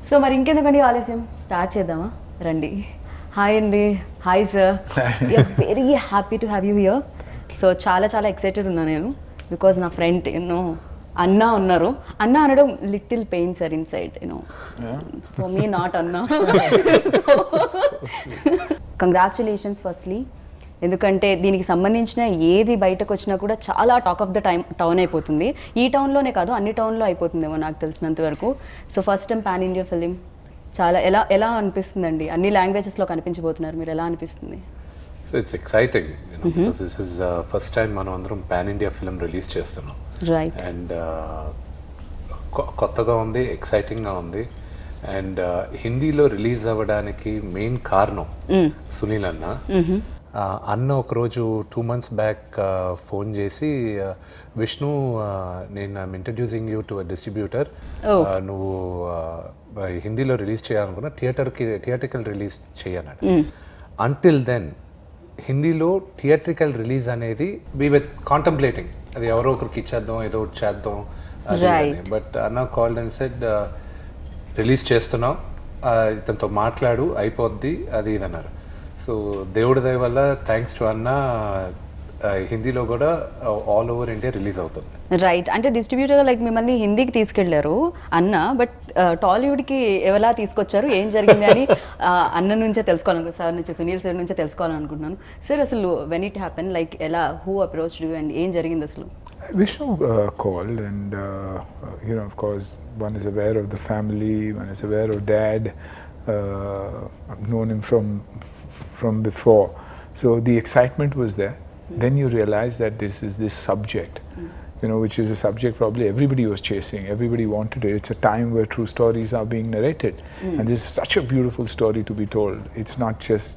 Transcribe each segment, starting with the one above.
So మరి ఇంకెందుకండి ఆలస్యం, start చేద్దామా? రండి. హాయ్ అండి. Hi sir, very happy to have you here. So చాలా చాలా ఎక్సైటెడ్ ఉన్నా నేను, బికాజ్ నా ఫ్రెండ్ యూనో అన్న ఉన్నారు. అన్న అనడం little pain sir in side, you know for me not అన్న. కంగ్రాచులేషన్స్ ఫస్ట్లీ, ఎందుకంటే దీనికి సంబంధించిన ఏది బయటకు వచ్చినా కూడా చాలా టాక్ ఆఫ్ ద టౌన్ అయిపోతుంది. ఈ టౌన్లోనే కాదు, అన్ని టౌన్లో అయిపోతుందేమో నాకు తెలిసినంత వరకు. So first time pan India film, చాలా ఎలా అనిపిస్తుందండి? అన్ని లాంగ్వేజెస్లో కనిపించబోతున్నారు, మీరు ఎలా అనిపిస్తుంది? So it's exciting, because this is first time మనం అందరం పాన్ ఇండియా ఫిలిం రిలీజ్ చేస్తున్నాం. రైట్. అండ్ కొత్తగా ఉంది, ఎక్సైటింగ్గా ఉంది. అండ్ హిందీలో రిలీజ్ అవ్వడానికి మెయిన్ కారణం సునీల్ అన్న. అన్న ఒకరోజు 2 months బ్యాక్ ఫోన్ చేసి, విష్ణు నేను I'm introducing you to a distributor, నువ్వు హిందీలో రిలీజ్ చేయాలనుకున్నా థియేట్రికల్ రిలీజ్ చేయన్నాడు. అంటిల్ దెన్ హిందీలో థియేట్రికల్ రిలీజ్ అనేది వీ విత్ కాంటంప్లేటింగ్, అది ఎవరో ఒకరికి ఇచ్చేద్దాం, ఏదో ఒకటి చేద్దాం. బట్ అన్న కాల్డ్ అండ్ సెడ్ రిలీజ్ చేస్తున్నాం, ఇతనితో మాట్లాడు, అయిపోద్ది, అది ఇది అన్నారు. సో దేవుడి దయ వల్ల థ్యాంక్స్ టు అన్న హిందీలో కూడా ఆల్ ఓవర్ ఇండియా రిలీజ్ అవుతుంది. రైట్. అంటే డిస్ట్రిబ్యూటర్ లైక్ మిమ్మల్ని హిందీకి తీసుకెళ్లారు అన్న, బట్ టాలీవుడ్కి ఎవలా తీసుకొచ్చారు, ఏం జరిగింది అని అన్న నుంచే తెలుసుకోవాలనుకుంటున్నాను, సార్ నుంచి, సునీల్ సార్ నుంచే తెలుసుకోవాలనుకుంటున్నాను. సార్ అసలు వెన్ ఇట్ హ్యాపెన్, లైక్ ఎలా, హూ అప్రోచ్డ్ యూ అండ్ ఏం జరిగింది అసలు? Vishnu called and of course one is aware of the family, one is aware of Dad. I've known him from before, so the excitement was there. Then you realize that this subject, which is a subject probably everybody was chasing, everybody wanted it. It's a time where true stories are being narrated, and this is such a beautiful story to be told. It's not just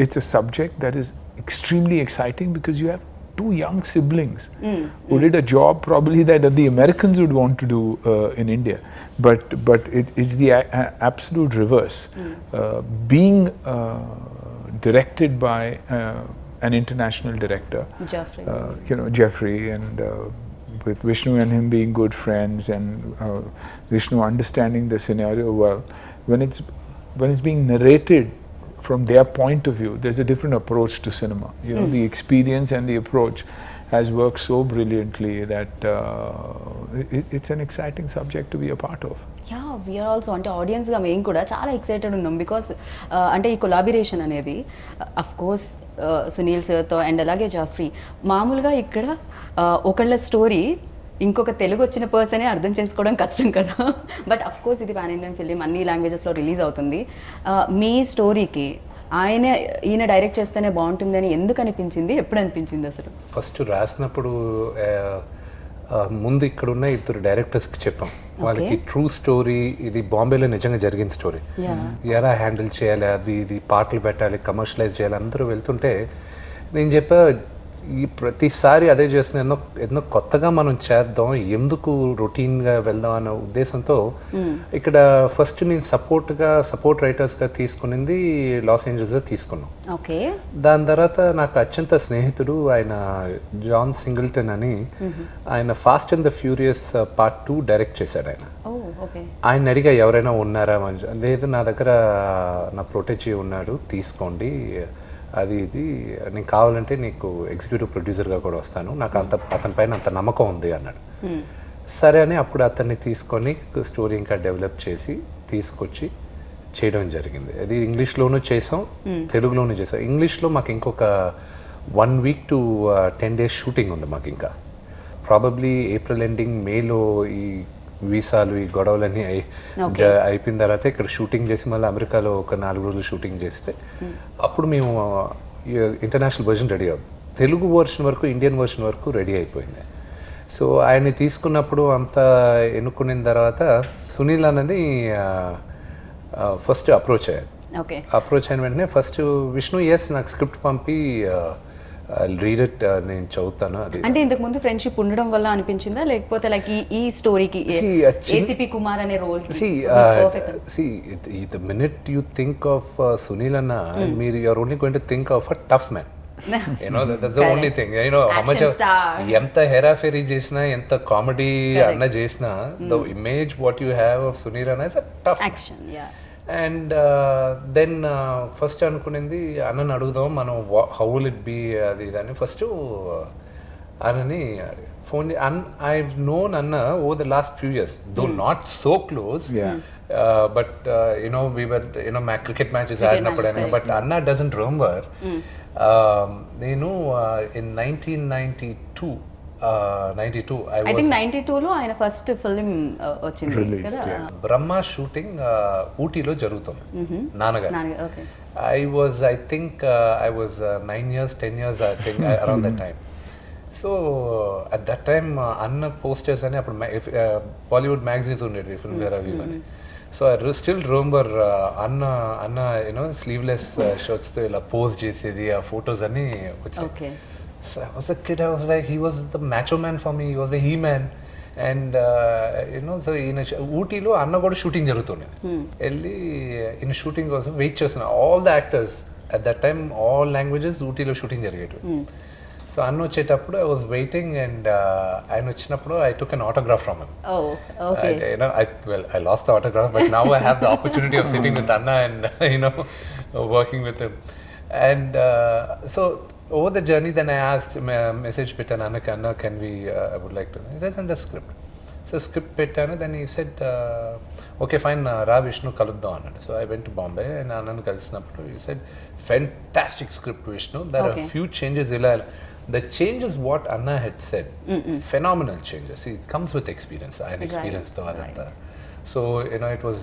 it's a subject that is extremely exciting because you have 2 young siblings who did a job probably that the Americans would want to do in India, but it's the absolute reverse. Being directed by an international director, Jeffrey, and with Vishnu and him being good friends, and Vishnu understanding the scenario well, when it's being narrated from their point of view, there's a different approach to cinema. The experience and the approach has worked so brilliantly that it's an exciting subject to be a part of. Yeah, we're also, అంటే ఆడియన్స్గా మేము కూడా చాలా excited ఉన్నాం, because అంటే ఈ collaboration అనేది of course Sunil సార్తో అండ్ అలాగే జాఫ్రీ. మామూలుగా ఇక్కడ ఒకళ్ళ స్టోరీ ఇంకొక తెలుగు వచ్చిన పర్సనే అర్థం చేసుకోవడం కష్టం కదా, బట్ అఫ్ కోర్స్ ఇది పాన్ ఇండియన్ ఫిలిం, అన్ని లాంగ్వేజెస్లో రిలీజ్ అవుతుంది. మీ స్టోరీకి ఈయన డైరెక్ట్ చేస్తేనే బాగుంటుంది అని ఎందుకు అనిపించింది, ఎప్పుడు అనిపించింది అసలు? ఫస్ట్ రాసినప్పుడు ముందు ఇక్కడున్న 2 డైరెక్టర్స్కి చెప్పాం, వాళ్ళకి ట్రూ స్టోరీ, ఇది బాంబేలో నిజంగా జరిగిన స్టోరీ, ఎలా హ్యాండిల్ చేయాలి, ఇది పాటలు పెట్టాలి, కమర్షియలైజ్ చేయాలి. అందరూ వెళ్తుంటే నేను చెప్పా, ఈ ప్రతిసారి అదే చేస్తున్నా, ఎన్నో కొత్తగా మనం చేద్దాం, ఎందుకు రొటీన్గా వెళ్దాం అన్న ఉద్దేశంతో ఇక్కడ ఫస్ట్ నేను సపోర్ట్ రైటర్స్గా తీసుకునింది లాస్ ఏంజల్స్లో తీసుకున్నాం. ఓకే. దాని తర్వాత నాకు అత్యంత స్నేహితుడు ఆయన జాన్ సింగిల్టన్ అని, ఆయన fast and the furious part 2 direct చేశాడు. ఆయన అడిగా ఎవరైనా ఉన్నారా, లేదు నా దగ్గర నా ప్రొటెజీ ఉన్నాడు, తీసుకోండి, అది ఇది నేను కావాలంటే నీకు ఎగ్జిక్యూటివ్ ప్రొడ్యూసర్గా కూడా వస్తాను, నాకు అతని పైన అంత నమ్మకం ఉంది అన్నాడు. సరే అని అప్పుడు అతన్ని తీసుకొని స్టోరీ ఇంకా డెవలప్ చేసి తీసుకొచ్చి చేయడం జరిగింది. అది ఇంగ్లీష్లోనూ చేసాం, తెలుగులోనూ చేసాం. ఇంగ్లీష్లో మాకు ఇంకొక 1 week to 10 days షూటింగ్ ఉంది మాకు. ఇంకా ప్రాబబ్లీ ఏప్రిల్ ఎండింగ్, మేలో ఈ వీసాలు, ఈ గొడవలన్నీ అయిపోయిన తర్వాత ఇక్కడ షూటింగ్ చేసి మళ్ళీ అమెరికాలో ఒక 4 రోజులు షూటింగ్ చేస్తే అప్పుడు మేము ఇంటర్నేషనల్ వర్షన్ రెడీ అవుతుంది. తెలుగు వర్షన్ వరకు, ఇండియన్ వర్షన్ వరకు రెడీ అయిపోయింది. సో ఆయన్ని తీసుకున్నప్పుడు అంతా ఎన్నుకున్న తర్వాత సునీల్ అన్నది ఫస్ట్ అప్రోచ్ అయ్యారు. అప్రోచ్ అయిన వెంటనే ఫస్ట్ విష్ణు నాకు స్క్రిప్ట్ పంపి రీడ్ ఇట్, నేను చదువుతాను. అది అంటే ఇంతకు ముందు ఫ్రెండ్షిప్ ఉండడం వల్ల అనిపించిందా, లేకపోతే లైక్ ఈ స్టోరీకి ఏసీపీ కుమార్ అనే role? the minute you think of Sunil Anna, you're only going to think of a tough man. that's the only thing. How much Action star. enta hera fairy chesna, enta comedy anna chesna, the image what you have of Sunil Anna is a tough Action, yeah. And then first అనుకునేది అన్నని అడుగుదాం మనం how will it be అది ఇదని first అన్నని phone I known అన్న over the last few years though not so close but we were cricket matches ఆడినప్పుడు but అన్న డజంట్ రిమెంబర్ నేను ఇన్ 1992 I think 92 లో ఆయన ఫస్ట్ ఫిల్మ్ వచ్చింది Released, కదా yeah. బ్రహ్మ షూటింగ్ ఊటీలో జరుగుతుంది నాన్నగారు okay I think I was 9 years, 10 years, I think, around that time. So at that time, Anna posters and Bollywood magazines ఉండేవి film wear అవి అని. So I still remember Anna sleeveless shirts తో ఇలా post చేసేది ఆ photos అన్ని వచ్చాయి. Okay So I was a kid, I was like, he was the macho man for me, he was the he-man. And so in Ooty-lo Anna got shooting jarutunde. Elli in shooting also wait chestunna. All the actors at that time, all languages Ooty-lo shooting jarigedu. So Anna వచ్చేటప్పుడు I was waiting and ఆయన వచ్చినప్పుడు I took an autograph from him. Oh, okay. I lost the autograph, but now I have the opportunity of sitting with Anna and working with him. And so over the journey, then I asked, message Pitana, Anna, can we, I would like to, he said, in the script. So script Pitana, then he said, okay, fine, Ra Vishnu Kaluddam. So I went to Bombay and Anna Kalsnappu, he said, fantastic script Vishnu, there are a few changes. The changes what Anna had said, phenomenal changes. See, it comes with experience, I had experience to Adanta. So, it was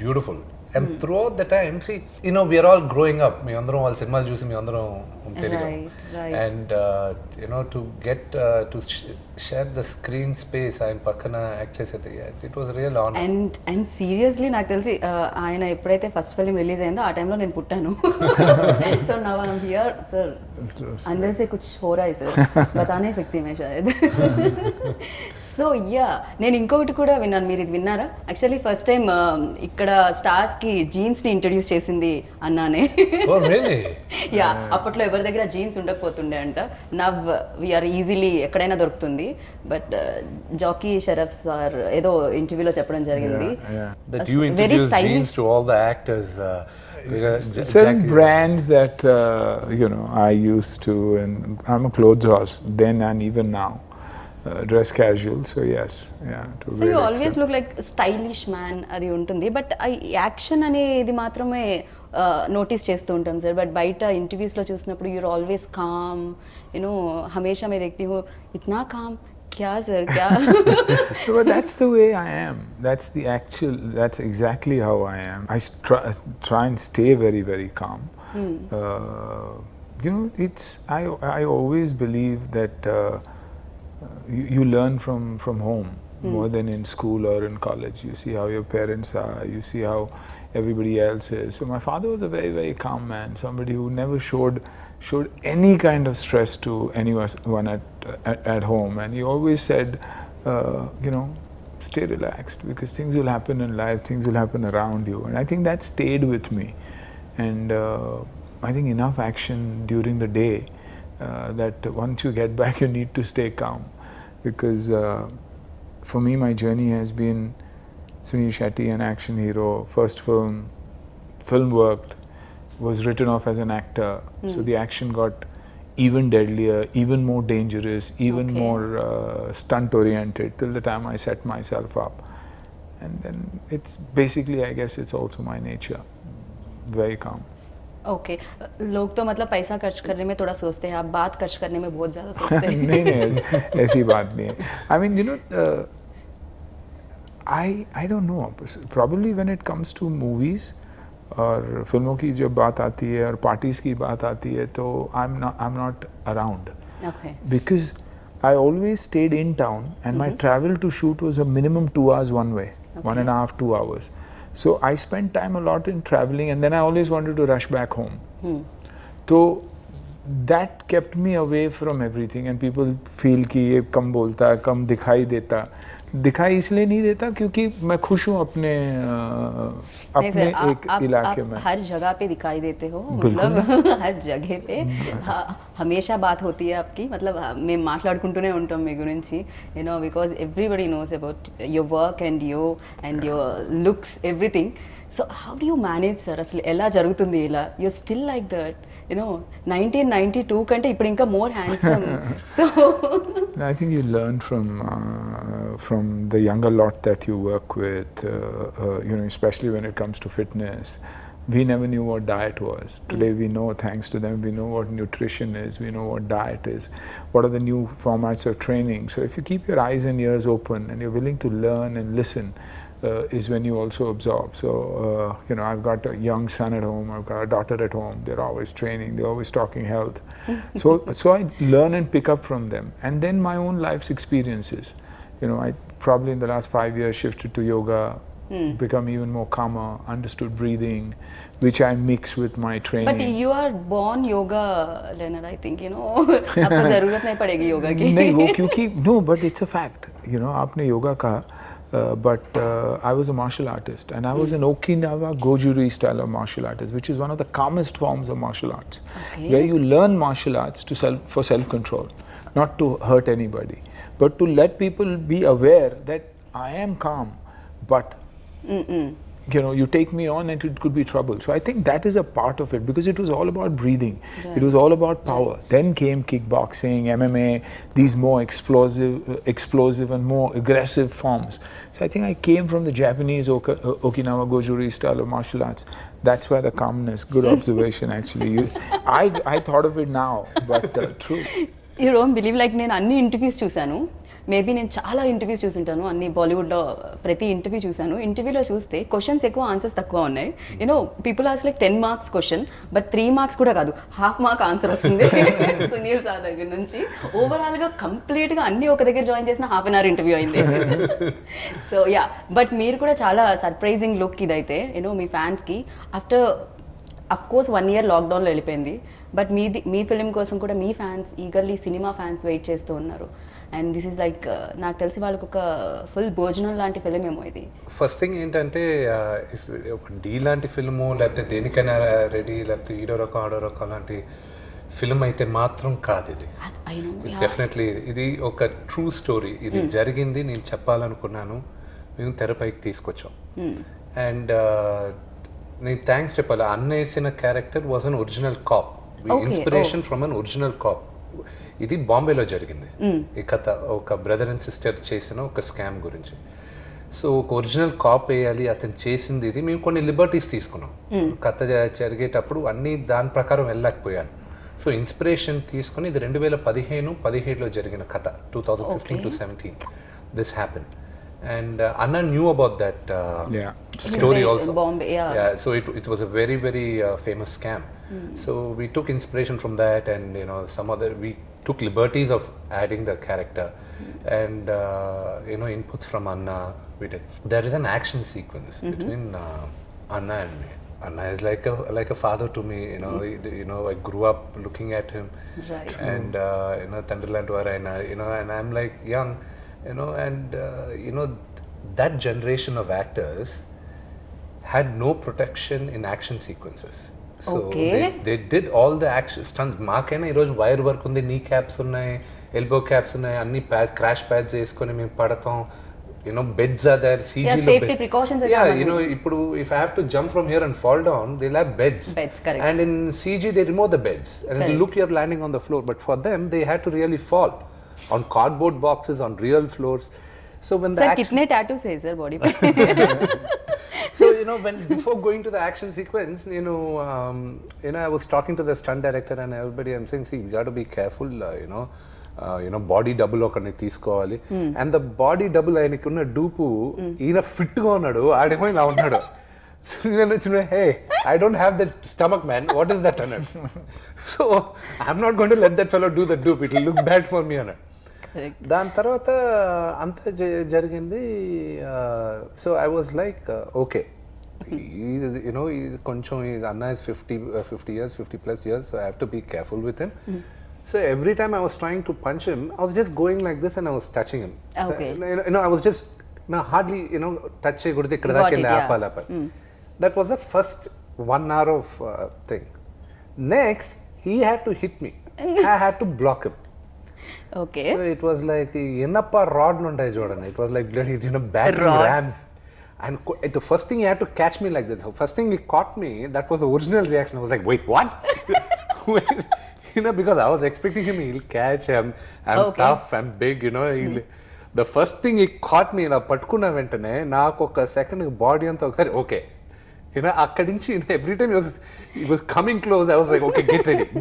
beautiful. And throughout the time, see, we are all growing up. Me andram all cinema juice me andram perigam. Right. And to get to share the screen space and pakkana act chesedi, it was a real honor. And seriously నాకు తెలిసి ఆయన ఎప్పుడైతే first film release అయిందో ఆ టైంలో నేను పుట్టాను so now I am here sir अंदर से कुछ हो रहा है सर बता नहीं सकती मैं शायद సో యా నేను ఇంకొకటి కూడా విన్నాను మీరు ఇది విన్నారా యాక్చువల్లీ ఫస్ట్ టైం ఇక్కడ స్టార్స్కి జీన్స్ని ఇంట్రడ్యూస్ చేసింది అన్నానే Oh, really? యా అప్పట్లో ఎవరి దగ్గర జీన్స్ ఉండకపోతుండే అంట నవ్ వీఆర్ ఈజీలీ ఎక్కడైనా దొరుకుతుంది బట్ జాకీ షరఫ్ సార్ ఏదో ఇంటర్వ్యూలో చెప్పడం జరిగింది That you introduced jeans to all the actors. Certain brands that I used to, and I'm a clothes horse then and even now. Dress casual, so yes, yeah. So you always look like a stylish man, అది ఉంటుంది but action అనేది మాత్రమే notice చేస్తూ ఉంటాం sir but బయట ఇంటర్వ్యూస్లో చూసినప్పుడు your always com హమేషా मैं देखती हूँ इतना काम क्या सर क्या But that's the way I am. That's exactly how I am. I try and stay very, very calm. I always believe that you learn from home more than in school or in college. You see how your parents are, you see how everybody else is. So my father was a very, very calm man, somebody who never showed any kind of stress to anyone at home, and he always said, stay relaxed because things will happen in life, things will happen around you, and I think that stayed with me. And I think enough action during the day that once you get back you need to stay calm, because for me my journey has been Sunil Shetty, an action hero, first film worked, was written off as an actor, so the action got even deadlier, even more dangerous, even more stunt oriented till the time I set myself up, and then it's basically, I guess it's also my nature, very calm. Okay लोग तो मतलब पैसा खर्च करने में थोड़ा सोचते हैं आप बात खर्च करने में बहुत ज़्यादा सोचते हैं नहीं ऐसी बात नहीं है I mean I don't know, probably when it comes to movies और फिल्मों की जब बात आती है और पार्टीज की बात आती है तो I'm not around. Okay. Because I always stayed in town and my travel to shoot was a minimum 2 hours one way, 1.5 2 hours. So I spent time a lot in traveling and then I always wanted to rush back home. So that kept me away from everything. And people feel कि ये कम बोलता है, कम दिखाई देता. दिखाई इसलिए नहीं देता क्योंकि मैं खुश हूँ अपने एक इलाके में. हर जगह पे दिखाई देते हो, मतलब हर जगह पे हमेशा बात होती है आपकी, मतलब మేము మాట్లాడుకుంటూనే ఉంటాం మీ గురించి, you know, because everybody knows about your work and your looks, everything. So how do you manage, sir? అసలు ఎలా జరుగుతుంది ఇలా? You're still like that, you know, 1992 కంటే ఇప్పుడు ఇంకా more handsome. So I think you learn from the younger lot that you work with, you know, especially when it comes to fitness. We never knew what diet was. Today we know, thanks to them, we know what nutrition is, we know what diet is, what are the new formats of training. So if you keep your eyes and ears open and you're willing to learn and listen, is when you also absorb. So, you know, I've got a young son at home, I've got a daughter at home, they're always training, they're always talking health. So I learn and pick up from them. And then my own life's experiences. You know, I probably in the last 5 years shifted to yoga, become even more calmer, understood breathing, which I mix with my training. But you are born yoga learner, I think, you know. आपको ज़रूरत नहीं पड़ेगी योगा की. नहीं वो क्योंकि no, but it's a fact. You know, आपने योगा कहा. But I was a martial artist, and I was an Okinawa Gojuri style of martial artist, which is one of the calmest forms of martial arts, where you learn martial arts for self-control, not to hurt anybody, but to let people be aware that I am calm, but you know, you take me on and it could be trouble. So I think that is a part of it, because it was all about breathing. Right. It was all about power. Right. Then came kickboxing, MMA, these more explosive and more aggressive forms. So I think I came from the Japanese Okinawa Gojuri style of martial arts. That's why the calmness. Good observation, actually. I thought of it now, but true. You don't believe, like నేను అన్ని interviews చూశాను, maybe నేను చాలా interviews చూసుంటాను, అన్ని బాలీవుడ్లో ప్రతి interview చూశాను. ఇంటర్వ్యూలో చూస్తే క్వశ్చన్స్ ఎక్కువ, ఆన్సర్స్ తక్కువ ఉన్నాయి. You know people ask like 10 marks question, but 3 marks కూడా కాదు, హాఫ్ మార్క్ ఆన్సర్ వస్తుంది సునీల్ సార్ దగ్గర నుంచి. ఓవరాల్గా కంప్లీట్గా అన్ని ఒక దగ్గర జాయిన్ చేసిన హాఫ్ అన్ అవర్ ఇంటర్వ్యూ అయింది. సో యా, బట్ మీరు కూడా చాలా సర్ప్రైజింగ్ లుక్ ఇదైతే, యూనో మీ ఫ్యాన్స్కి. ఆఫ్టర్ అఫ్ కోర్స్ 1 year లాక్డౌన్లో వెళ్ళిపోయింది, బట్ మీ ఫిలిం కోసం కూడా మీ fans eagerly, cinema fans wait చేస్తూ ఉన్నారు. అండ్ దిస్ ఈజ్ లైక్ నాకు తెలిసి వాళ్ళకి ఒక ఫుల్ భోజనం లాంటి ఫిలిం ఏమో ఇది. ఫస్ట్ థింగ్ ఏంటంటే, ఒక డీ లాంటి ఫిల్ము, లేకపోతే దేనికైనా రెడీ, లేకపోతే ఈడో రకం ఆడో రకం లాంటి ఫిల్మ్ అయితే మాత్రం కాదు ఇది. డెఫినెట్లీ ఇది ఒక ట్రూ స్టోరీ. ఇది జరిగింది, నేను చెప్పాలనుకున్నాను, మేము తెరపైకి తీసుకొచ్చాం. అండ్ నేను థ్యాంక్స్ చెప్పాలి, అన్న వేసిన character was an original cop, inspiration from an original cop. ఇది బాంబేలో జరిగింది ఈ కథ, ఒక బ్రదర్ అండ్ సిస్టర్ చేసిన ఒక స్కామ్ గురించి. సో ఒక ఒరిజినల్ కాప్ వేయాలి, అతను చేసింది ఇది. మేము కొన్ని లిబర్టీస్ తీసుకున్నాం కథ జరిగేటప్పుడు, అన్నీ దాని ప్రకారం వెళ్ళలేకపోయాను. సో ఇన్స్పిరేషన్ తీసుకుని, ఇది 2015-17లో జరిగిన కథ, 2015 to 17 this happen. And Anna knew about that story also. Bombay, yeah. So it was a very, very famous scam. So we took inspiration from that, and you know, we took liberties of adding the character, and you know, inputs from Anna we did. There is an action sequence between Anna and me. Anna is like a father to me. You know, I grew up looking at him, right. And you know, Thunderland Varaina, you know, and I'm like young. You know, and you know, that generation of actors had no protection in action sequences. So they did all the action stunts. Maakaina ee roju wire work undi, knee caps unnai, elbow caps unnai, anni crash pads cheskoni మేము పడతాం. You know, beds are there, CG lo safety precautions are you know, ippudu if I have to jump from here and fall down, they'll have beds, correct. And in CG they remove the beds, and it'll look you're landing on the floor, but for them they had to really fall on cardboard boxes, on real floors. So when the kitne tattoos hai sir body pe? So you know, before going to the action sequence, you know, I was talking to the stunt director and everybody, I'm saying, see, we got to be careful, you know, body double ఒకని తీసుకోవాలి. And the body double ఆయనకున్న dupe, ఈయన fit గా ఉన్నాడు, ఆడేమో ఇలా ఉన్నాడు. Hey, I don't have that stomach, man. What is that? So I'm not going to let that fellow do the dupe. It will look bad for me. దాని తర్వాత అంతా జరిగింది. So I was like, okay, కొంచెం Anna is 50 years, 50+ years, so I have to be careful with him. So every time I was trying to punch him, I was just going like this and I was touching him. Okay. So, I was just hardly, touch cheyakudadu ikkada Got daaka it, illa yeah. aapali. That was the first 1 hour of thing. Next, he had to hit me. I had to block him. Okay So it was like enappa rod nuntayi చూడండి. It was like bloody battering Rods. rams. And the first thing he had to catch me like this. The first thing he caught me, that was the original reaction. I was like, wait, what? Wait, because I was expecting him, he'll catch him. I'm Okay. tough, I'm big, The first thing he caught me, ఇలా పట్టుకున్న వెంటనే నాకు ఒక second body అంతా ఒకసారి okay అక్కడి నుంచి every time he was coming close. I was like, okay,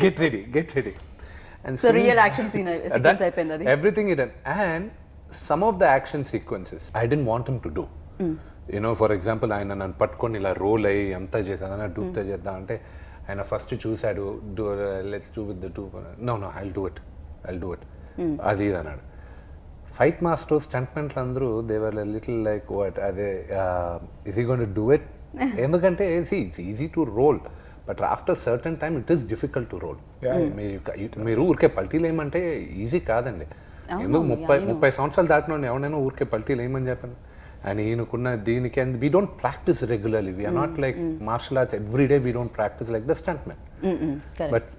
get ready. And so real action sequence అయిపోయింది అది. everything he done. And some of the action sequences I didn't want him to do. For example, ఆయన నన్ను పట్టుకొని ఇలా role అయ్యి ఎంత చేశాను డూప్తో చేద్దాం అంటే ఆయన ఫస్ట్ చూశాడు, let's do with the two. No I'll do it అది ఇది అన్నాడు. ఫైట్ మాస్టర్స్ స్టంట్మెంట్లు అందరూ దేవర్ లిటిల్ లైక్ వాట్ అదే is he going to do it. ఎందుకంటే it's easy to roll, but after certain time it is difficult to roll. మీరు ఊరికే పల్టీలు ఏమంటే ఈజీ కాదండి. ఎందుకు 30 సంవత్సరాలు దాటిన ఎవరైనా ఊరికే పల్టీలు ఏమని చెప్పాను. అండ్ ఈయనకున్న దీనికి, and we don't practice regularly. We're not like martial arts every day. We don't practice like the stunt man. But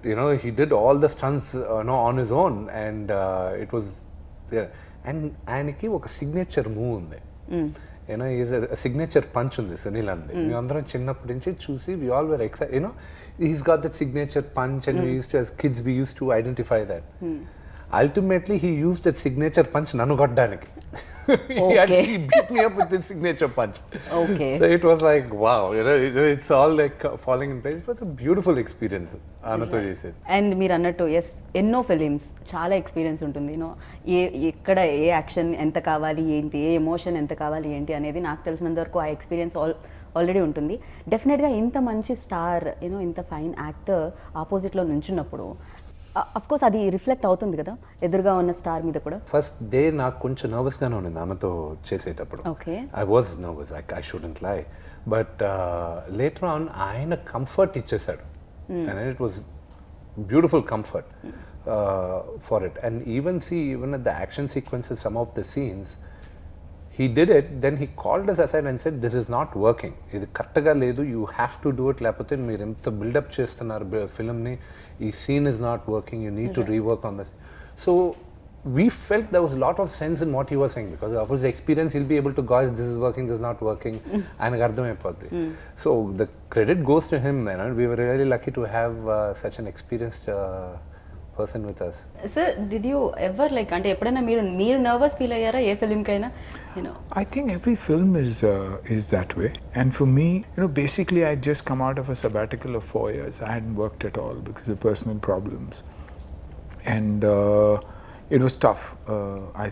he did all the stunts on his own, and it was. And ఆయనకి ఒక signature move ఉంది. His signature punch ఉంది సునీల్ అంది. మేమందరం చిన్నప్పటి నుంచి చూసి we all were excite. He's got that signature punch, and we used to as kids we used to identify that. Ultimately, he used that signature punch nanu koddaniki. He beat me up with this signature punch. Okay. So it was like, wow, it's all like falling in place. It was a beautiful experience. Anato chesedi. And మీరు అన్నట్టు yes, ఎన్నో films, చాలా experience ఉంటుంది. ఎక్కడ ఏ action ఎంత కావాలి ఏంటి, ఏ emotion ఎంత కావాలి ఏంటి అనేది నాకు తెలిసినంత వరకు ఆ ఎక్స్పీరియన్స్ ఆల్రెడీ ఉంటుంది. డెఫినెట్గా ఇంత మంచి స్టార్, ఇంత ఫైన్ యాక్టర్ ఆపోజిట్లో నుంచున్నప్పుడు అఫ్ కోర్స్ అది రిఫ్లెక్ట్ అవుతుంది కదా ఎదురుగా ఉన్న స్టార్ మీద కూడా. ఫస్ట్ డే నాకు కొంచెం నర్వస్గానే ఉంది అన్నతో చేసేటప్పుడు. Okay, I was nervous, I shouldn't లై. బట్ లేటర్ ఆన్ ఆయన కంఫర్ట్ ఇచ్చేసాడు. And it was beautiful comfort for it. And even at the action sequences, some of the scenes he did it, then he called us aside and said, this is not working, ఇది కరెక్ట్గా లేదు, you have to do it, లేకపోతే మీరు ఎంత buildup చేస్తున్నారు ఫిల్మ్ని, ఈ scene is not working, you need to rework on this. So we felt there was a lot of sense in what he was saying, because of his experience he'll be able to gauge this is working, this is not working, ఆయనకు అర్థమైపోద్ది. So the credit goes to him, and we were really lucky to have such an experienced person with us. Sir, did you ever అంటే ఎప్పుడైనా మీరు nervous feel అయ్యారా ఏ ఫిల్మ్కైనా? I think every film is that way. And for me, basically I had just come out of a sabbatical of 4 years. I hadn't worked at all because of personal problems. And it was tough. I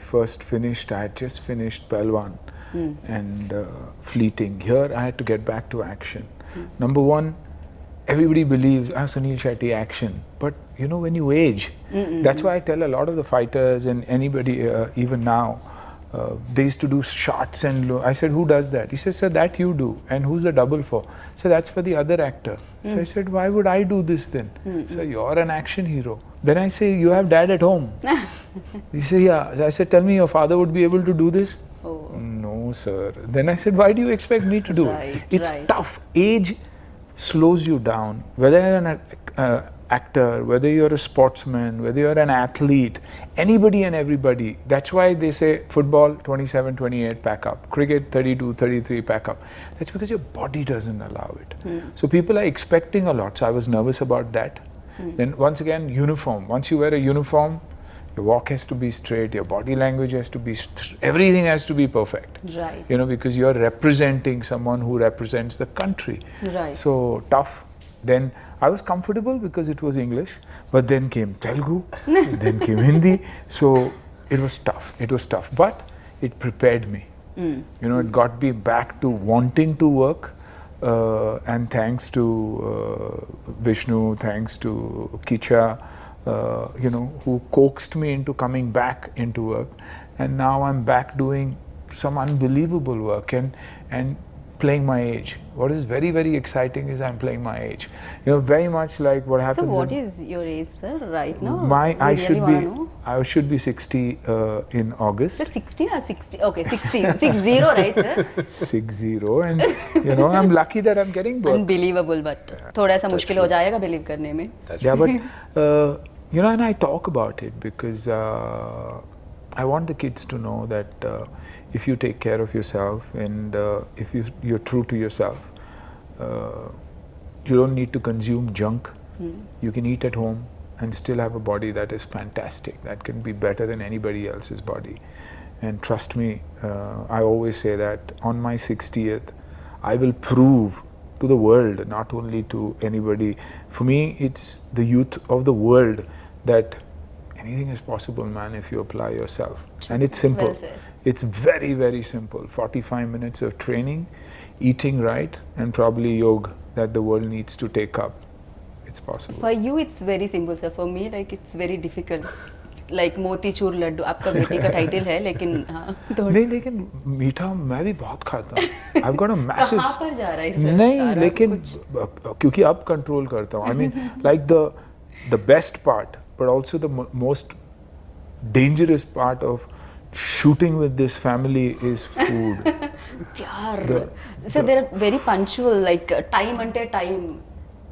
had just finished Pelwan and Fleeting. Here I had to get back to action. Number one, everybody believes Sunil Shetty action, but when you age, that's why I tell a lot of the fighters and anybody even now, they used to do shots and I said, who does that? He says, sir, that you do. And who's the double for? So that's for the other actor. So I said, why would I do this then? So you're an action hero. Then I say, you have dad at home. He said, yeah. I said, tell me your father would be able to do this? Oh. No, sir. Then I said, why do you expect me to do it? It's tough. Age slows you down. Whether you're an actor, whether you're a sportsman, whether you're an athlete, anybody and everybody. That's why they say football 27, 28 pack up, cricket 32, 33 pack up. That's because your body doesn't allow it. So people are expecting a lot. So I was nervous about that. Then once again, uniform. Once you wear a uniform, your walk has to be straight, your body language has to be everything has to be perfect. Right. Because you're representing someone who represents the country. Right. So tough. Then I was comfortable because it was English, but then came Telugu, then came Hindi. So it was tough, but it prepared me. It got me back to wanting to work, and thanks to Vishnu, thanks to Kicha, who coaxed me into coming back into work, and now I'm back doing some unbelievable work, and playing my age. What is very, very exciting is I'm playing my age. You know, very much like what So happens. what is your age, sir, right now? I We really wanna know. should be 60 in August. So 60 or 60? Okay, 60. 60, right, sir? 60, and you know, I'm lucky that I'm getting birth. Unbelievable, but थोड़ा सा मुश्किल हो जाएगा believe करने में. Yeah, but you know, and I talk about it because I want the kids to know that if you take care of yourself and if you're true to yourself, you don't need to consume junk. You can eat at home and still have a body that is fantastic, that can be better than anybody else's body. And trust me, I always say that on my 60th, I will prove to the world, not only to anybody. For me, it's the youth of the world that anything is possible, man, if you apply yourself. And it's simple. Well said. It's very, very simple. 45 minutes of training, eating right, and probably yoga that the world needs to take up. It's possible. For you, it's very simple, sir. For me, like it's very difficult. Like मोती चूर लड्डू आपका बेटी का title है, लेकिन हाँ नहीं, लेकिन मीठा मैं भी बहुत खाता हूँ. I've got a massive. कहाँ पर जा रहा है सर? नहीं, सारा लेकिन कुछ? क्योंकि अब कंट्रोल करता हूँ. I mean, like the best part, but also the most dangerous part of shooting with this family is food. यार, so they're very punctual. Like time ante time,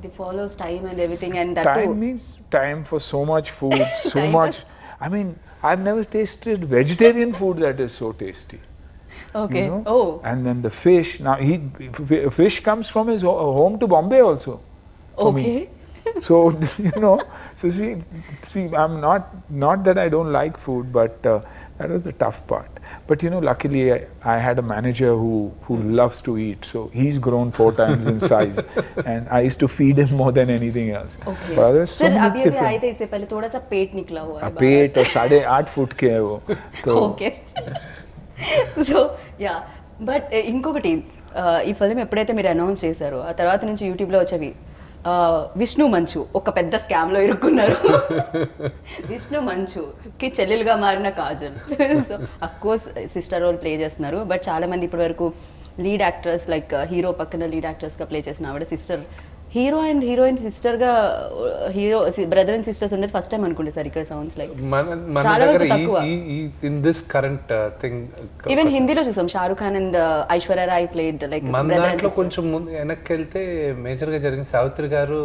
they follows time and everything, and that Time too. means time for so much food, so Time much. I mean, I've never tasted vegetarian food that is so tasty. Okay. You know? Oh. And then the fish. Now fish comes from his home to Bombay also. for me. Okay. So you know, so see, I'm not that I don't like food, but that was the tough part. But you know, luckily I had a manager who loves to eat, so he's grown 4 times in size, and I used to feed him more than anything else. Okay. But there's so sir many अभी different. आए थे इससे पहले थोड़ा सा पेट निकला हुआ है. पेट और 8.5 फुट के है वो. तो ఓకే సో యా బట్ ఇంకొకటి ఈ ఫిల్మ్ ఎప్పుడైతే మీరు అనౌన్స్ చేశారో ఆ తర్వాత నుంచి యూట్యూబ్లో వచ్చేవి విష్ణు మంచు ఒక పెద్ద స్కామ్లో ఇరుక్కున్నారు. విష్ణు మంచుకి చెల్లెలుగా మారిన Kajal. So of course sister role play చేస్తున్నారు, బట్ చాలా మంది ఇప్పటి వరకు లీడ్ యాక్టర్స్ లైక్ హీరో పక్కన లీడ్ యాక్టర్స్గా ప్లే చేసిన ఆవిడ సిస్టర్, హీరో అండ్ హీరోయిన్ సిస్టర్గా హీరో బ్రదర్ అండ్ సిస్టర్స్ ఉండేది ఫస్ట్ టైం అనుకుంటే సార్ ఇక్కడ సౌండ్స్ లైక్ మన చాలా దగ్గర వరకు తక్కువ. In this current thing even హిందీలో చూసాం Shahrukh Khan and Aishwarya Rai played like మన దాంట్లో కొంచెం ముందు వెనక్కి వెళ్తే మేజర్ గా జరిగింది సావిత్రి గారు,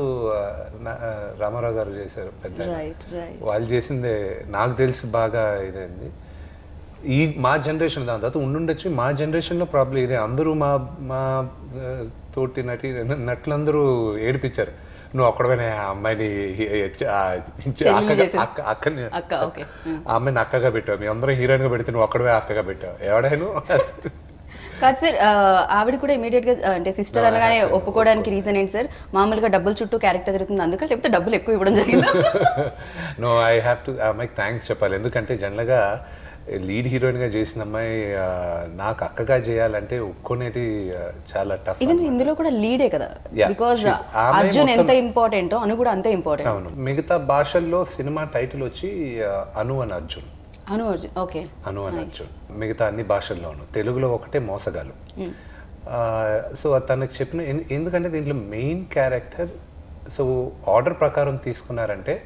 రామారావు గారు చేశారు పెద్ద. రైట్ రైట్ వాళ్ళు చేసిందే నాకు తెలిసి బాగా ఇదైంది. ఈ మా జనరేషన్ దాని తర్వాత ఉండుండొచ్చు. మా జనరేషన్లో ప్రాబ్లం ఇదే. అందరూ మా తోటి నటులందరూ ఏడిపించారు, నువ్వు ఒక్కడమే ఆ అమ్మాయిని అక్కని ఆ అమ్మాయిని అక్కగా పెట్టావు, మీ అందరూ హీరోయిన్ గా పెడితే నువ్వు ఒక్కడమే అక్కగా పెట్టావు. ఎవడైనా కాదు సార్, ఆవిడ కూడా ఇమీడియట్ గా అంటే సిస్టర్ అనగానే ఒప్పుకోవడానికి రీజన్ ఏంటి సార్? మామూలుగా డబ్బుల చుట్టూ క్యారెక్టర్ తిరుగుతుంది అందుక, లేకపోతే డబ్బులు ఎక్కువ ఇవ్వడం జరిగిందా? నో, ఐ హ్యావ్ టు అమ్మాయికి థ్యాంక్స్ చెప్పాలి. ఎందుకంటే జనరల్గా లీడ్ హీరోయిన్ గా చేసిన అమ్మాయి నాకు అక్కగా చేయాలంటే ఒప్పుకునేది చాలా టఫ్. ఈవెన్ ఇందులో కూడా లీడే కదా, బికాజ్ అర్జున్ ఎంత ఇంపార్టెంటో అను కూడా అంతే ఇంపార్టెంట్. అవును, మిగతా భాషల్లో సినిమా టైటిల్ వచ్చి అను అని అర్జున్. అను అర్జున్, ఓకే. అను అని అర్జున్ మిగతా అన్ని భాషల్లోనూ. తెలుగులో ఒకటే మోసగాలు. సో తనకు చెప్పిన ఎందుకంటే దీంట్లో మెయిన్ క్యారెక్టర్, సో ఆర్డర్ ప్రకారం తీసుకున్నారంటే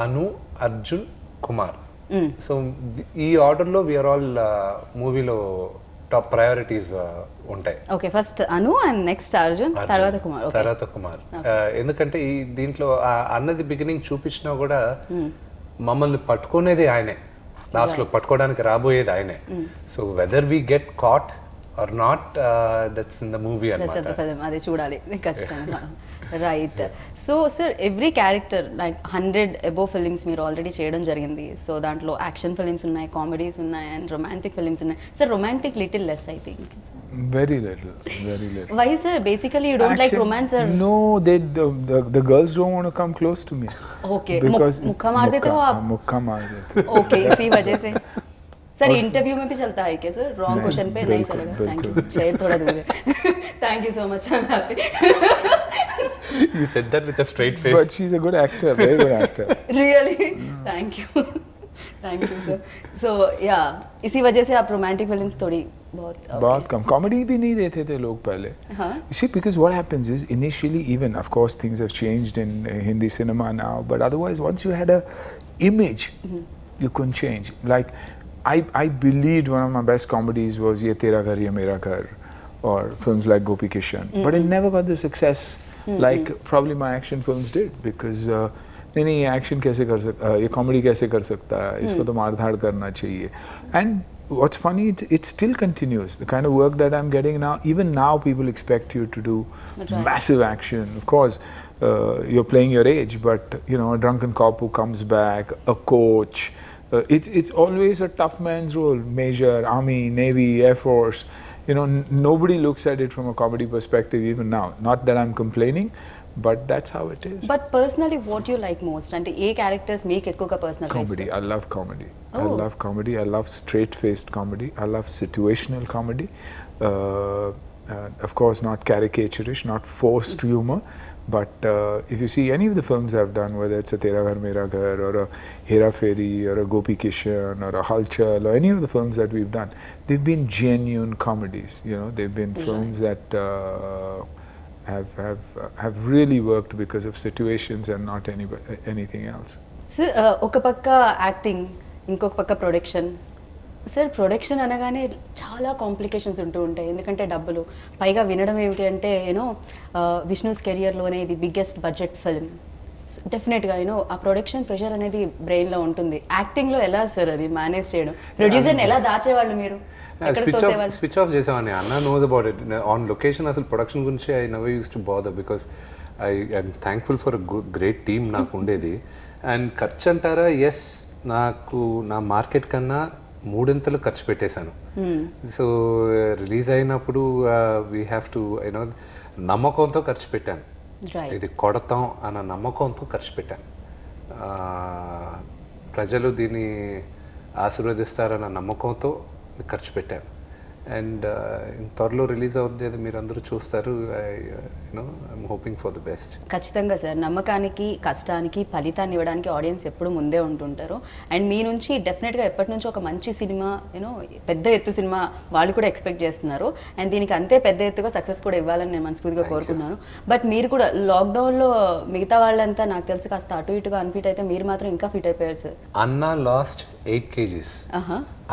అను, అర్జున్, కుమార్. సో ఈ ఆర్డర్లో వీఆర్ ఆల్ మూవీలో టాప్ ప్రయారిటీస్ ఉంటాయి. Okay, first Anu and next Arjun, తర్వాత కుమార్. ఎందుకంటే ఈ దీంట్లో అన్నది బిగినింగ్ చూపించినా కూడా మమ్మల్ని పట్టుకునేది ఆయనే, లాస్ట్ లో పట్టుకోవడానికి రాబోయేది ఆయనే. So whether we get caught or not, that's in the movie అన్నమాట. అది చూడాలి ఖచ్చితంగా. Right. So sir, every character like 100 above films మీరు ఆల్రెడీ చేయడం జరిగింది. సో దాంట్లో యాక్షన్ ఫిలిమ్స్ ఉన్నాయి, కామెడీస్ ఉన్నాయి, అండ్ రొమాంటిక్ ఫిలిమ్స్ ఉన్నాయి. Sir romantic little less I think. Very little. Why sir? Basically you don't like romance or? No, the girls don't want to come close to me. Okay. Because मुक्का मार देते हो आप? मुक्का मार देते. Okay, इसी वजह से. सर इंटरव्यू में भी चलता है क्या सर? रॉन्ग क्वेश्चन पे नहीं चलेगा. Thank you. चेयर थोड़ा दूर है. Thank you so much. I'm happy. You said that with a straight face. But she's a good actor, very good actor. Really? Thank you. Thank you sir. So yeah, इसी वजह से आप romantic films थोड़ी बहुत कम comedy भी नहीं देते थे लोग पहले. You see, because what happens is initially, even of course things have changed in Hindi cinema now, but otherwise once you had a image, you couldn't change. Like I believed one of my best comedies was Ye Tera Ghar Ye Mera Ghar, or films like Gopi Kishan, but it never got the success like probably my action films did, because नहीं ये action कैसे कर सकता, ये comedy कैसे कर सकता है, इसको तो मार धाड़ करना चाहिए. And what's funny, it still continues. The kind of work that I'm getting now, even now people expect you to do massive action. Of course, you're playing your age, but you know, a drunken cop who comes back, a coach. It's always a tough man's role. Major, Army, Navy, Air Force. You know, nobody looks at it from a comedy perspective even now. Not that I'm complaining, but that's how it is. But personally, what you like most? అంటే ఏ characters మీకు ఎక్కువగా personal Comedy. I love comedy. I love comedy. I love straight-faced comedy. I love situational comedy. Of course, not caricaturish, not forced humor. But if you see any of the films I've done, whether it's a Tera Ghar Mera Ghar, or a Hera Fairy, or a Gopi Kishan, or a Halchal, or any of the films that we've done, they've been genuine comedies. You know, they've been films that have really worked because of situations and not anything else. Sir ఒక పక్క acting, ఇంకొక పక్క production. Sir production అనగానే చాలా complications ఉంటూ ఉంటాయి, ఎందుకంటే డబ్బులు, పైగా వినడం ఏమిటి అంటే యూనో విష్ణుస్ కెరియర్లోనే ఇది బిగ్గెస్ట్ బడ్జెట్ ఫిల్మ్. డెఫినెట్గా యూనో ఆ ప్రొడక్షన్ ప్రెషర్ అనేది బ్రెయిన్లో ఉంటుంది. యాక్టింగ్లో ఎలా సార్ అది మేనేజ్ చేయడం? ప్రొడ్యూసర్ని ఎలా దాచేవాళ్ళు మీరు? స్విచ్ ఆఫ్ చేసామని అన్న knows about it on location. అసలు ప్రొడక్షన్ గురించి I never use to bother, because I'm thankful for great team నాకు ఉండేది. అండ్ ఖర్చు అంటారా, ఎస్, నాకు నా మార్కెట్ కన్నా మూడింతలు ఖర్చు పెట్టేశాను. సో రిలీజ్ అయినప్పుడు వీ హ్యావ్ టు యూనో నమ్మకంతో ఖర్చు పెట్టాను, ఇది కొడతాం అన్న నమ్మకంతో ఖర్చు పెట్టాను. ప్రజలు దీన్ని ఆశీర్వదిస్తారన్న నమ్మకంతో ఖర్చు పెట్టాను. అండ్ త్వరలో రిలీజ్ అవుతుంది, అది మీరు అందరూ చూస్తారు. You know I'm hoping for the best. ఖచ్చితంగా సార్, నమ్మకానికి కష్టానికి ఫలితాన్ని ఇవ్వడానికి ఆడియన్స్ ఎప్పుడు ముందే ఉంటుంటారు. అండ్ మీ నుంచి డెఫినెట్గా ఎప్పటి నుంచో ఒక మంచి సినిమా, యూనో పెద్ద ఎత్తు సినిమా వాళ్ళు కూడా ఎక్స్పెక్ట్ చేస్తున్నారు. అండ్ దీనికి అంతే పెద్ద ఎత్తుగా సక్సెస్ కూడా ఇవ్వాలని నేను మనస్ఫూర్తిగా కోరుకున్నాను. బట్ మీరు కూడా లాక్డౌన్లో మిగతా వాళ్ళంతా నాకు తెలిసి కాస్త అటు ఇటుగా అన్ఫిట్ అయితే, మీరు మాత్రం ఇంకా ఫిట్ అయిపోయారు సార్. అన్నా last 8 kgs.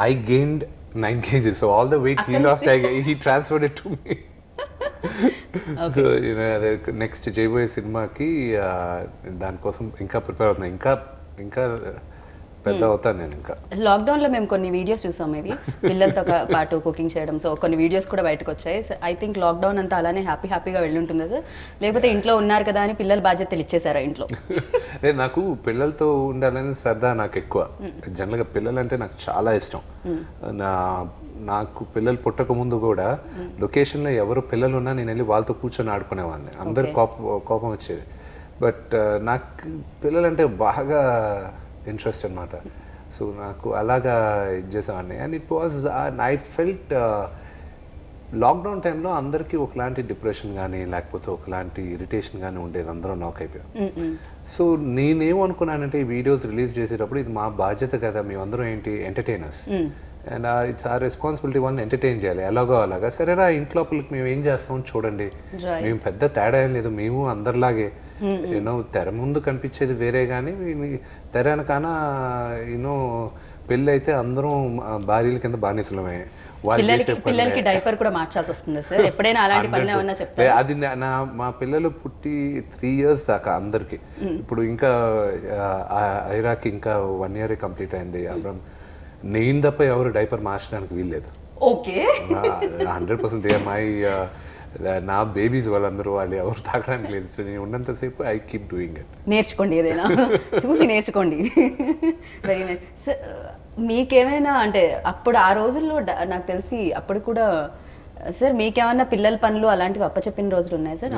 I gained 9 kgs. So all the weight he lost, he transferred it to me. Okay. So you know, next చేయబోయే సినిమాకి దానికోసం ఇంకా ప్రిపేర్ అవుతున్నా, ఇంకా పెద్ద అవుతాను నేను. ఇంకా లాక్డౌన్లో మేము కొన్ని వీడియోస్ చూసాం, ఇవి పిల్లలతో పాటు కుకింగ్ చేయడం. సో కొన్ని వీడియోస్ కూడా బయటకు వచ్చాయి. ఐ థింక్ లాక్డౌన్ అంతా అలానే హ్యాపీగా వెళ్ళి ఉంటుందా సార్? లేకపోతే ఇంట్లో ఉన్నారు కదా అని పిల్లల బాధ్యతలు ఇచ్చేసారా ఇంట్లో? లేదు, నాకు పిల్లలతో ఉండాలని సరదా నాకు ఎక్కువ. జనరల్గా పిల్లలు అంటే నాకు చాలా ఇష్టం. నాకు పిల్లలు పుట్టక ముందు కూడా లొకేషన్లో ఎవరు పిల్లలు ఉన్నా నేను వెళ్ళి వాళ్ళతో కూర్చొని ఆడుకునేవాడిని. అందరు కోపం వచ్చేది. బట్ నాకు పిల్లలంటే బాగా ఇంట్రెస్ట్ అనమాట. సో నాకు అలాగా ఇది చేసేవాడిని. And it was I felt lockdown టైంలో అందరికీ ఒకలాంటి డిప్రెషన్ కానీ లేకపోతే ఒకలాంటి ఇరిటేషన్ కానీ ఉండేది, అందరూ నాక్ అయిపోయాం. సో నేనేమనుకున్నానంటే ఈ వీడియోస్ రిలీజ్ చేసేటప్పుడు ఇది మా బాధ్యత కదా, మేమందరం ఏంటి entertainers, and it's our responsibility, one entertain చేయాలి ఎలాగో అలాగా. సరేరా ఇంట్లోపలికి మేము ఏం చేస్తాం చూడండి, మేము పెద్ద తేడా ఏం లేదు, మేము అందరిలాగే. యూనో తెర ముందు కనిపించేది వేరే, కానీ తెర వెనకాన యూనో పెళ్ళి అయితే అందరం భార్యల కింద బానిసలమే. పిల్లలకి డైపర్ కూడా మార్చాల్సి వస్తుంది సార్ ఎప్పుడైనా? అలాంటి పనులు ఏమన్నా చెప్తారా? అది మా పిల్లలు పుట్టి 3 years దాకా అందరికి. ఇప్పుడు ఇంకా ఐరాకి ఇంకా 1 year కంప్లీట్ అయింది. అబ్రహం నేను తప్ప ఎవరు డైపర్ మార్చడానికి వీల్లేదు. ఓకే, 100% నా బేబీస్ వాళ్ళందరూ వాళ్ళు ఎవరు తాగడానికి లేదు. సో నేను ఉన్నంతసేపు ఐ కీప్ డూయింగ్ ఇట్. నేర్చుకోండి, ఏదైనా చూసి నేర్చుకోండి. Very nice sir. మీకేమైనా అంటే అప్పుడు ఆ రోజుల్లో నాకు తెలిసి అప్పుడు కూడా సార్ మీకేమన్నా పిల్లల పనులు అలాంటివి అప్పచెప్పిన రోజులు ఉన్నాయి sir?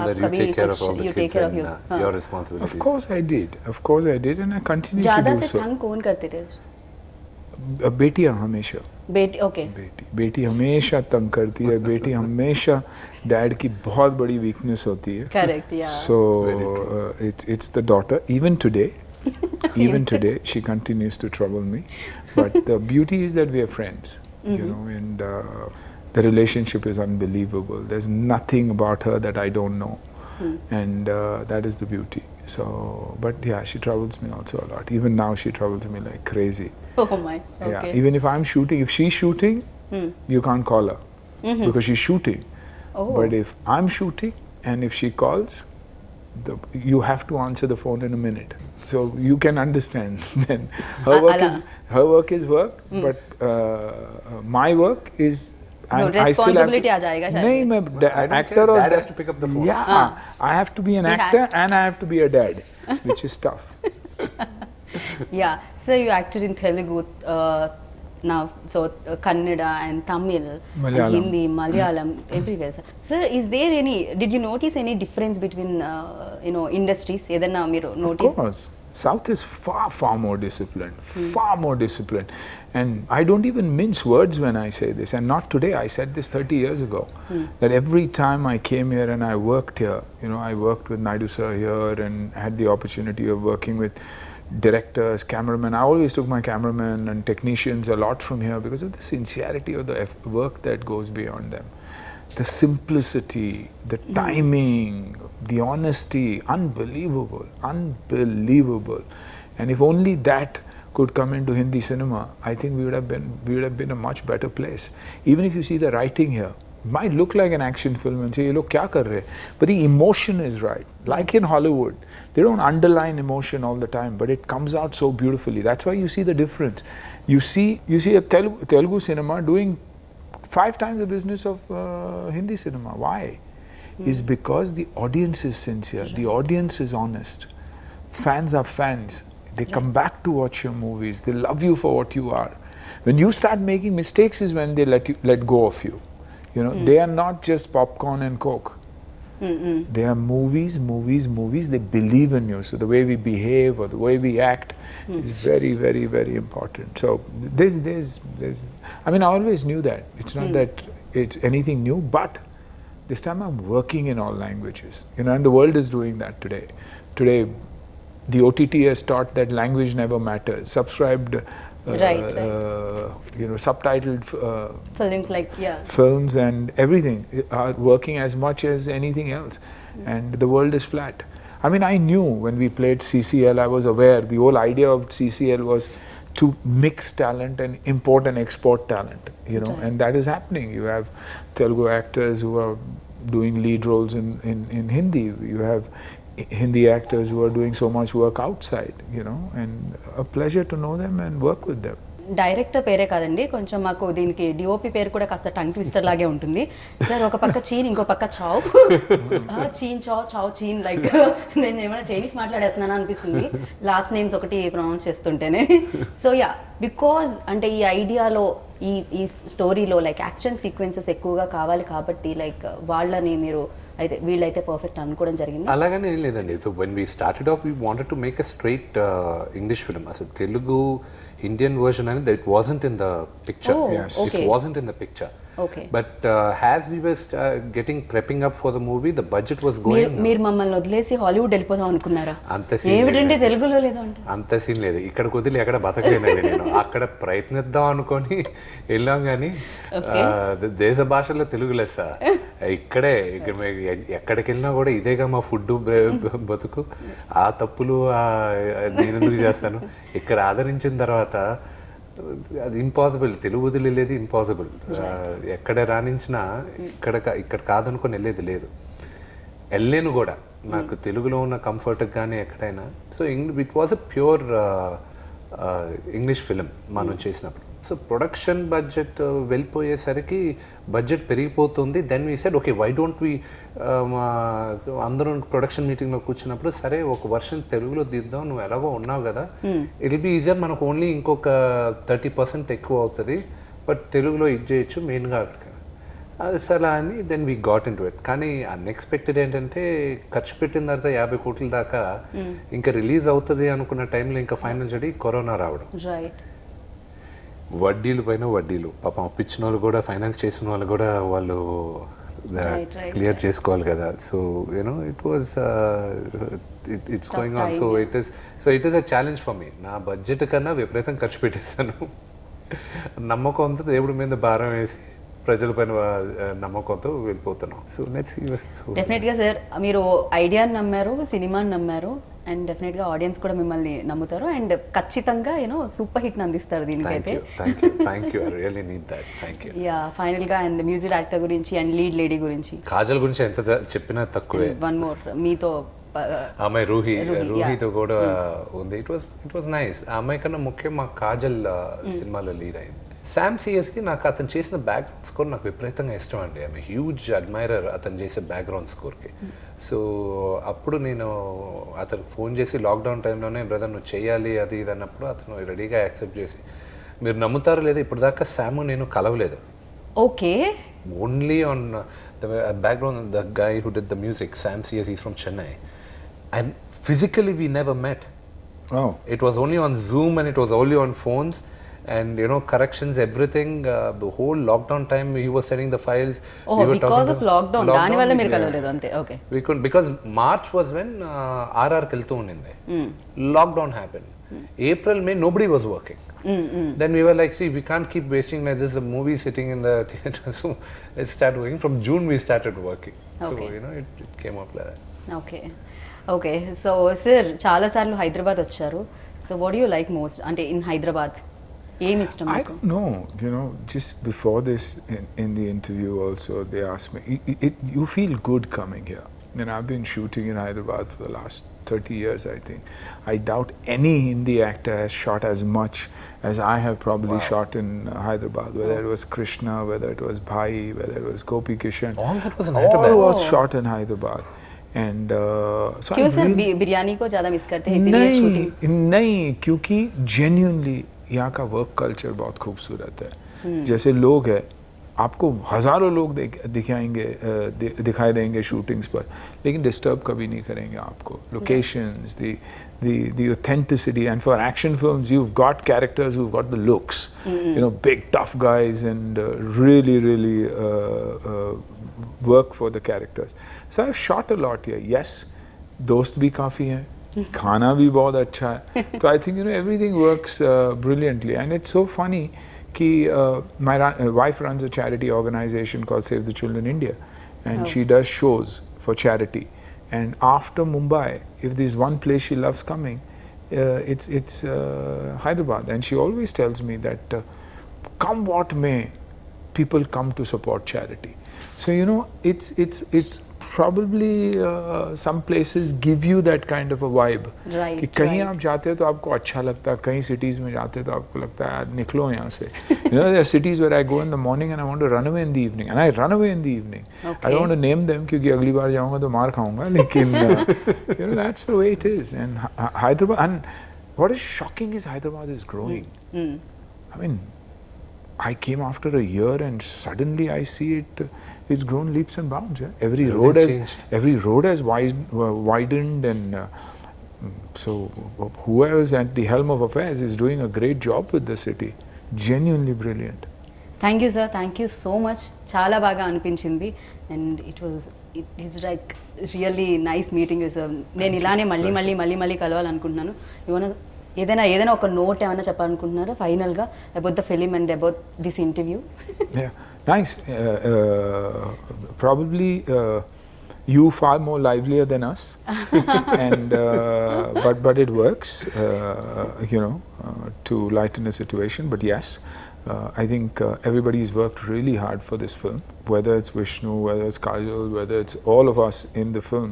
Of course I did and I continue to do so. ज़्यादा से तंग कौन करते थे? बेटियां हमेशा. ओके, बेटी हमेशा तंग करती है. बेटी हमेशा डैड की बहुत बड़ी वीकनेस होती है. करेक्ट, या so it's the daughter. Even today Even today, she continues to trouble me. But the beauty is that we are friends, you know, and the relationship is unbelievable. There's nothing about her that I don't know, and that is the beauty. So, but yeah, she troubles me also a lot. Even now, she troubles me like crazy. Oh my. Okay. Yeah, even if I'm shooting, if she's shooting, you can't call her because she's shooting. Oh. But if I'm shooting and if she calls, you have to answer the phone in a minute. So you can understand. Then her work is work, but my work is. No, responsibility आ जाएगा शायद. नहीं, मैं actor or dad has to pick up the phone. Yeah, I have to be an He actor has to. and I have to be a dad, which is tough. Yeah, so you acted in Telugu now, so Kannada and Tamil, and Malayalam. Hindi, Malayalam, everywhere. Sir, is there any? Did you notice any difference between industries? ఏదన్నా మీరు Of notice? course, South is far more disciplined, far more disciplined, and I don't even mince words when I say this. And not today. I said this 30 years ago. That every time I came here and I worked here, you know, I worked with Naidu sir here and had the opportunity of working with directors, cameramen. I always took my cameramen and technicians a lot from here because of the sincerity of the work that goes beyond them. The simplicity, the timing, the honesty, unbelievable. And if only that could come into Hindi cinema, I think we would have been a much better place. Even if you see the writing here, it might look like an action film and say, "Ye log kya kar rahe?" But the emotion is right. Like in Hollywood, they don't underline emotion all the time, but it comes out so beautifully. That's why you see the difference. You see a Telugu cinema doing 5 times the business of Hindi cinema. Why? Is because the audience is sincere, the audience is honest. Fans are fans. They come back to watch your movies. They love you for what you are. When you start making mistakes is when they let go of you. You know, they are not just popcorn and Coke. They are movies. They believe in you. So the way we behave or the way we act is very important. So there's I mean, I always knew that. It's not that it's anything new, but this time I'm working in all languages. You know, and the world is doing that today. Today, the OTT has taught that language never matters. Subscribed, Right. subtitled Films like films and everything are working as much as anything else, and the world is flat. I mean, I knew when we played CCL, I was aware the whole idea of CCL was to mix talent and import and export talent, you know, and that is happening. You have Telugu actors who are doing lead roles in Hindi. You have Hindi actors who are doing so much work outside, you know, and a pleasure to know them and work with them. Director పేరే కాదండి, కొంచెం మాకు దీనికి DOP పేరు కూడా కాస్త tongue twister లాగే ఉంటుంది. సార్ ఒక పక్క చీన్, ఇంకో పక్క చావ్. చీన్ చావ్ చీన్, లైక్ నేను ఏమైనా చైనీస్ మాట్లాడేస్తున్నాను అనిపిస్తుంది లాస్ట్ నేమ్స్ ఒకటి ప్రొనౌన్స్ చేస్తుంటేనే. సో యా, బికాజ్ అంటే ఈ ఐడియాలో ఈ స్టోరీలో లైక్ యాక్షన్ సీక్వెన్సెస్ ఎక్కువగా కావాలి కాబట్టి లైక్ వాళ్ళని మీరు అయితే వీళ్ళైతే పర్ఫెక్ట్ అనుకోవడం జరిగింది. అలాగనే ఏం లేదండి. So when we started off we wanted to make a straight English film. అసలు Telugu Indian version and it wasn't in the picture. Oh, yes. Okay. It wasn't in the picture. Okay. But as we were prepping up for the movie, the budget was going. మీరు మమ్మల్ని వదిలేసి Hollywood వెళ్ళిపోదాం అనుకున్నారా? అంత scene ఏమిటండి తెలుగులో లేదంటే? అంత సీన్ లేదు. ఇక్కడ వదిలి ఎక్కడ బతకలేనండి నేను. అక్కడ ప్రయత్నిద్దాం అనుకొని వెళ్ళాం, కానీ దేశ భాషలో తెలుగు లెస్స. ఇక్కడే ఎక్కడికి వెళ్ళినా కూడా ఇదేగా మా ఫుడ్ బతుకు. ఆ తప్పులు నేను ఎందుకు చేస్తాను? ఇక్కడ ఆదరించిన తర్వాత అది ఇంపాసిబుల్. తెలుగు వదిలి వెళ్ళేది ఇంపాసిబుల్. ఎక్కడ రాణించినా ఇక్కడ కాదనుకొని వెళ్ళేది లేదు. వెళ్ళలేను కూడా. నాకు తెలుగులో ఉన్న కంఫర్ట్కి కానీ ఎక్కడైనా. So it was a pure English film మనం చేసినప్పుడు. సో ప్రొడక్షన్ బడ్జెట్ వెళ్ళిపోయేసరికి బడ్జెట్ పెరిగిపోతుంది. Then we said okay, why don't we, అందరూ ప్రొడక్షన్ మీటింగ్లో కూర్చున్నప్పుడు సరే ఒక వర్షన్ తెలుగులో దిద్దాం, నువ్వు ఎలాగో ఉన్నావు కదా, ఇట్ విల్ బీ ఈజియర్, మనకు ఓన్లీ ఇంకొక 30% ఎక్కువ అవుతుంది, బట్ తెలుగులో ఇది చేయొచ్చు మెయిన్గా అక్కడికి. అది సరే అని then we got into it. కానీ అన్ఎక్స్పెక్టెడ్ ఏంటంటే ఖర్చు పెట్టిన తర్వాత 50 కోట్ల దాకా ఇంకా రిలీజ్ అవుతుంది అనుకున్న టైంలో ఇంకా ఫైనల్ చెడి కరోనా రావడం. వడ్డీలు పైన వడ్డీలు. పాపం అప్పించిన వాళ్ళు కూడా, ఫైనాన్స్ చేసిన వాళ్ళు కూడా వాళ్ళు Right, క్లియర్ చేసుకోవాలి కదా. So you know it's Tough going on. time, so yeah. It is a challenge for me. నా బడ్జెట్ కన్నా విపరీతం ఖర్చు పెట్టేస్తాను. నమ్మకంతో దేవుడి మీద భారం వేసి ప్రజల పైన నమ్మకంతో వెళ్ళిపోతున్నాం. So let's see. డెఫినెట్గా సార్, మీరు ఐడియాని నమ్మారు, సినిమాని నమ్మారు, అండ్ డెఫినెట్గా ఆడియన్స్ కూడా మిమ్మల్ని నమ్ముతారు, అండ్ ఖచ్చితంగా సూపర్ హిట్ని అందిస్తారు దీనికైతే. Thank you. I really need that. Thank you. Yeah, ఫైనల్గా అండ్ మ్యూజిక్ డైరెక్టర్ గురించి అండ్ లీడ్ లేడీ గురించి, కాజల్ గురించి ఎంత చెప్పినా తక్కువే. వన్ మోర్ మీతో అమ్మాయి రూహీతో కూడా ఉంది. It was nice. ఆ అమ్మాయి కన్నా ముఖ్యం మా కాజల్ సినిమాలో లీడ్ అయింది. శామ్ సిఎస్కి నాకు అతను చేసిన బ్యాక్గ్రౌండ్ స్కోర్ నాకు విపరీతంగా ఇష్టం అండి. ఐఎమ్ హ్యూజ్ అడ్మైరర్ అతను చేసే బ్యాక్గ్రౌండ్ స్కోర్కి. సో అప్పుడు నేను అతనికి ఫోన్ చేసి లాక్డౌన్ టైంలోనే బ్రదర్ నువ్వు చేయాలి అది ఇది అన్నప్పుడు అతను రెడీగా యాక్సెప్ట్ చేసి, మీరు నమ్ముతారో లేదో ఇప్పుడు దాకా శామ్ నేను కలవలేదు. Okay. Only on the background the guy who did the music, Sam CS, he's from Chennai, and physically we never met. Oh. It was only on Zoom and it was only on phones, and corrections, everything. The whole lockdown time he was sending the files. Because of lockdown దాని వల్ల మీరు కలవలేదు అంతే. Okay. We couldn't, because March was when RR కెళ్తూ ఉండింది. Lockdown happened. April, May, nobody was working. Then we were like, see, we can't keep wasting like this, a movie sitting in the theater, so let's start working. From June we started working. Okay. So it came up like that. Okay. So sir చాలాసార్లు హైదరాబాద్ వచ్చారు. So what do you like most అంటే in Hyderabad ఏమి ఇష్టం I మీకు? don't know. Just before this, in the interview also, they asked me, you feel good coming here. I've been shooting in Hyderabad for the last 30 years, I think. I doubt any Hindi actor has shot as much as I have probably shot in Hyderabad, whether it was Krishna, whether it was Bhai, whether it was Gopi Kishan. All that was in Hyderabad. All was shot in Hyderabad. And so क्यों sir biryani को ज़्यादा miss करते हैं इसीलिए shooting? नहीं, क्योंकि genuinely यहाँ का वर्क कल्चर बहुत खूबसूरत है. जैसे लोग हैं, आपको हजारों लोग दिखाई देंगे शूटिंग्स पर, लेकिन डिस्टर्ब कभी नहीं करेंगे आपको. Locations, the authenticity, and for action films you've got characters who've got the looks, big tough guys, and really work for the characters. So I've shot a lot here. Yes, दोस्त भी काफ़ी हैं, खाना भी बहुत अच्छा है. So I think everything works brilliantly, and it's so funny कि my wife runs a charity organization called Save the Children India, and she does shows for charity. And after Mumbai, if there's one place she loves coming, it's Hyderabad. And she always tells me that come what may, people come to support charity. So it's probably some places give you that kind of a vibe. Right. कि कहीं आप जाते हो तो आपको अच्छा लगता है, कहीं cities में जाते हो तो आपको लगता है यार निकलो यहाँ से. There are cities where I go in the morning and I want to run away in the evening, and I run away in the evening. Okay. I don't want to name them क्योंकि अगली बार जाऊँगा तो मार खाऊँगा, लेकिन that's the way it is. And Hyderabad, and what is shocking is Hyderabad is growing. I mean, I came after a year and suddenly I see it's grown leaps and bounds. Yeah? Every road has widened, and so whoever's at the helm of affairs is doing a great job with the city. Genuinely brilliant. Thank you sir, thank you so much. చాలా బాగా అనిపించింది, and it is like really nice meeting you sir. నేను ఇలానే మళ్ళీ కలవాలనుకుంటున్నాను. ఏదైనా ఒక note ఏమైనా చెప్పాలనుకుంటున్నారా ఫైనల్గా about the film and about this interview? Nice. Probably you far more livelier than us, and but it works, to lighten the situation. But yes, I think everybody's worked really hard for this film. Whether it's Vishnu, whether it's Kajal, whether it's all of us in the film,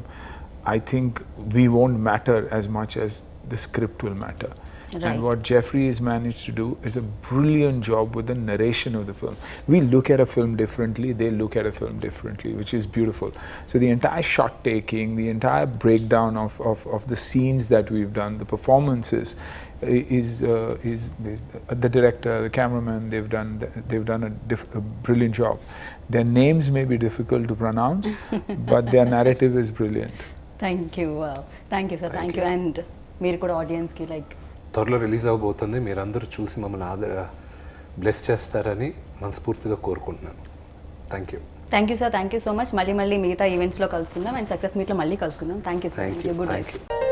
I think we won't matter as much as the script will matter. Right. And what Jeffrey has managed to do is a brilliant job with the narration of the film. We look at a film differently, they look at a film differently, which is beautiful. So the entire shot taking, the entire breakdown of the scenes that we've done, the performances, is the director, the cameraman, they've done a brilliant job. Their names may be difficult to pronounce, but their narrative is brilliant. Thank you sir, thank you. And మీరు కూడా ఆడియన్స్కి like త్వరలో release అవబోతుంది, మీరందరూ చూసి మమ్మల్ని bless చేస్తారని మనస్ఫూర్తిగా కోరుకుంటున్నాను. Thank you. Thank you sir, thank you so much. మళ్ళీ మిగతా ఈవెంట్స్లో కలుసుకుందాం అండ్ సక్సెస్ మీట్లో మళ్ళీ కలుసుకుందాం. Thank you sir, thank you good thank life. You